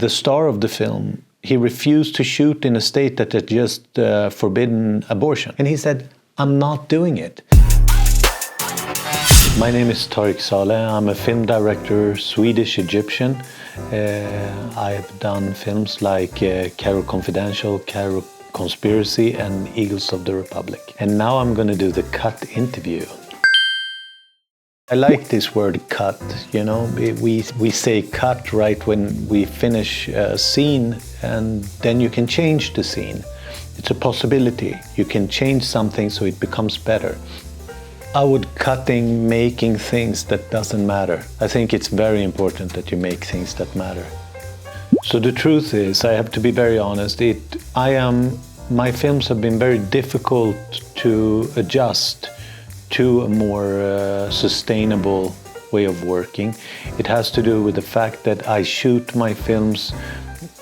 the star of the film, he refused to shoot in a state that had just forbidden abortion. And he said, I'm not doing it. My name is Tarik Saleh. I'm a film director, Swedish-Egyptian. I have done films like Cairo Confidential, Cairo Conspiracy, and Eagles of the Republic. And now I'm going to do the cut interview. I like this word cut, you know, we say cut right when we finish a scene, and then you can change the scene. It's a possibility. You can change something so it becomes better. I would making things that doesn't matter. I think it's very important that you make things that matter. So the truth is, I have to be very honest, my films have been very difficult to adjust to a more sustainable way of working. It has to do with the fact that I shoot my films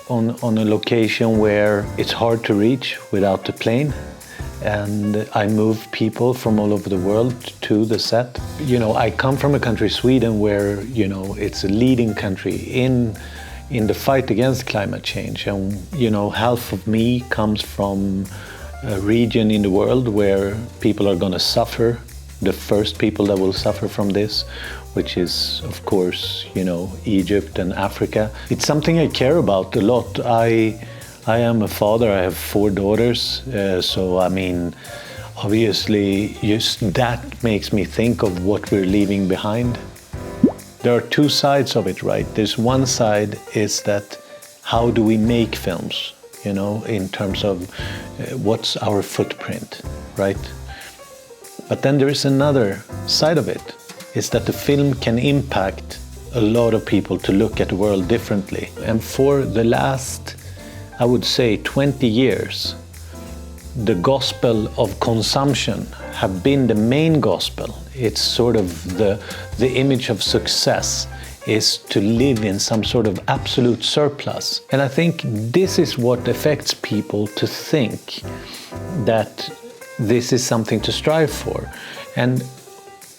on a location where it's hard to reach without the plane, and I move people from all over the world to the set. You know, I come from a country, Sweden, where, you know, it's a leading country in the fight against climate change, and, you know, half of me comes from a region in the world where people are going to suffer. The first people that will suffer from this, which is, of course, you know, Egypt and Africa. It's something I care about a lot. I am a father. I have 4 daughters. So, I mean, obviously, just that makes me think of what we're leaving behind. There are 2 sides of it, right? There's one side is that how do we make films, you know, in terms of what's our footprint, right? But then there is another side of it, is that the film can impact a lot of people to look at the world differently. And for the last, I would say, 20 years, the gospel of consumption have been the main gospel. It's sort of the image of success is to live in some sort of absolute surplus. And I think this is what affects people to think that this is something to strive for. And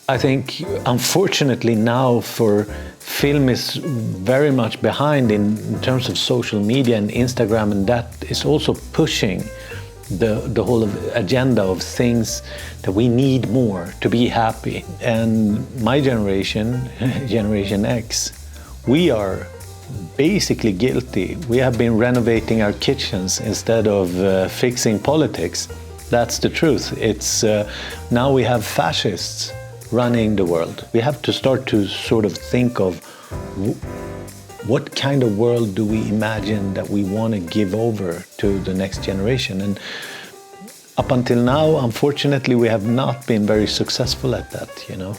I think, unfortunately now, film is very much behind in terms of social media and Instagram, and that is also pushing the whole agenda of things that we need more to be happy. And my generation, Generation X, we are basically guilty. We have been renovating our kitchens instead of fixing politics. That's the truth. It's now we have fascists running the world. We have to start to sort of think of what kind of world do we imagine that we want to give over to the next generation. And up until now, unfortunately, we have not been very successful at that, you know.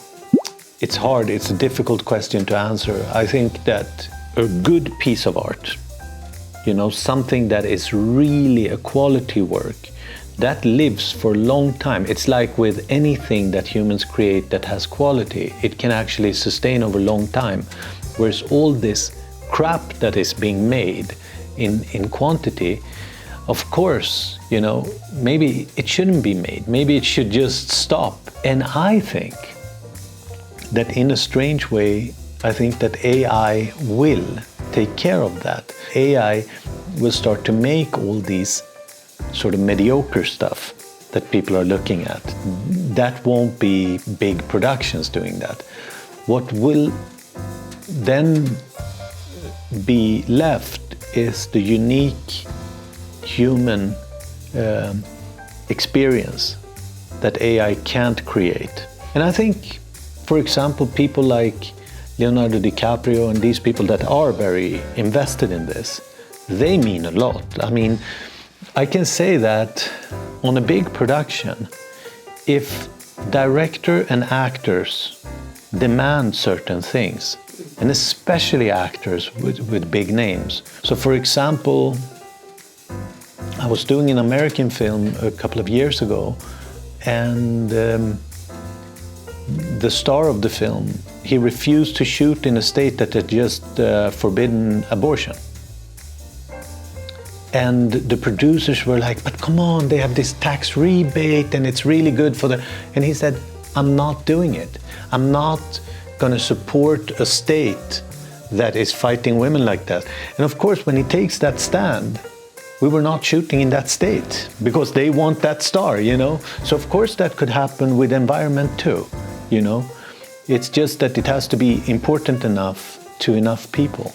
It's hard, it's a difficult question to answer. I think that a good piece of art, you know, something that is really a quality work, that lives for a long time. It's like with anything that humans create that has quality, it can actually sustain over a long time. Whereas all this crap that is being made in quantity, of course, you know, maybe it shouldn't be made. Maybe it should just stop. And I think that in a strange way, I think that AI will take care of that. AI will start to make all these sort of mediocre stuff that people are looking at. That won't be big productions doing that. What will then be left is the unique human experience that AI can't create. And I think, for example, people like Leonardo DiCaprio and these people that are very invested in this, they mean a lot. I mean, I can say that on a big production, if director and actors demand certain things, and especially actors with big names. So for example, I was doing an American film a couple of years ago, and the star of the film, he refused to shoot in a state that had just forbidden abortion. And the producers were like, but come on, they have this tax rebate and it's really good for the... And he said, I'm not doing it. I'm not going to support a state that is fighting women like that. And of course, when he takes that stand, we were not shooting in that state because they want that star, you know. So of course that could happen with environment too, you know. It's just that it has to be important enough to enough people.